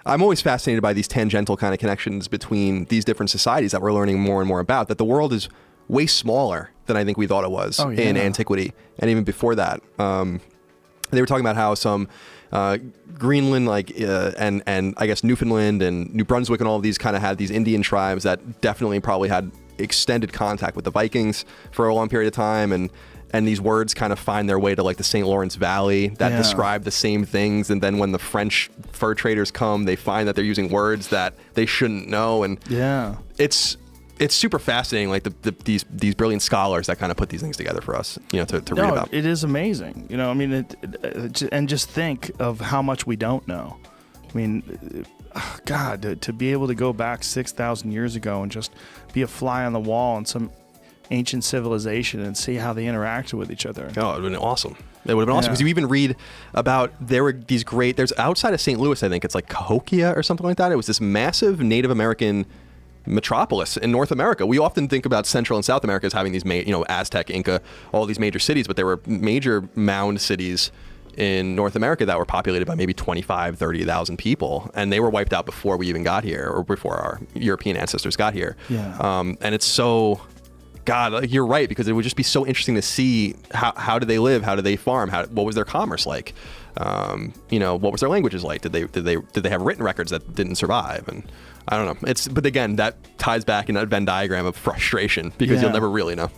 I'm always fascinated by these tangential kind of connections between these different societies that we're learning more and more about, that the world is way smaller than I think we thought it was in antiquity. And even before that, they were talking about how some Greenland, and I guess Newfoundland and New Brunswick and all of these kind of had these Indian tribes that definitely probably had extended contact with the Vikings for a long period of time, and these words kind of find their way to like the St. Lawrence Valley that describe the same things, and then when the French fur traders come, they find that they're using words that they shouldn't know, and it's super fascinating, like these brilliant scholars that kind of put these things together for us, to read about. It is amazing, I mean, and just think of how much we don't know. I mean, God, to be able to go back 6,000 years ago and just be a fly on the wall in some ancient civilization and see how they interacted with each other. Oh, it would have been awesome. It would have been awesome, because you even read about, there's outside of St. Louis, I think it's like Cahokia or something like that. It was this massive Native American metropolis in North America. We often think about Central and South America as having these, Aztec, Inca, all these major cities, but there were major mound cities in North America that were populated by maybe 25, 30,000 people, and they were wiped out before we even got here, or before our European ancestors got here. And it's so, God, you're right, because it would just be so interesting to see how did they live, how did they farm, what was their commerce like, what was their languages like, did they have written records that didn't survive, and I don't know. But again, that ties back in that Venn diagram of frustration, because you'll never really know.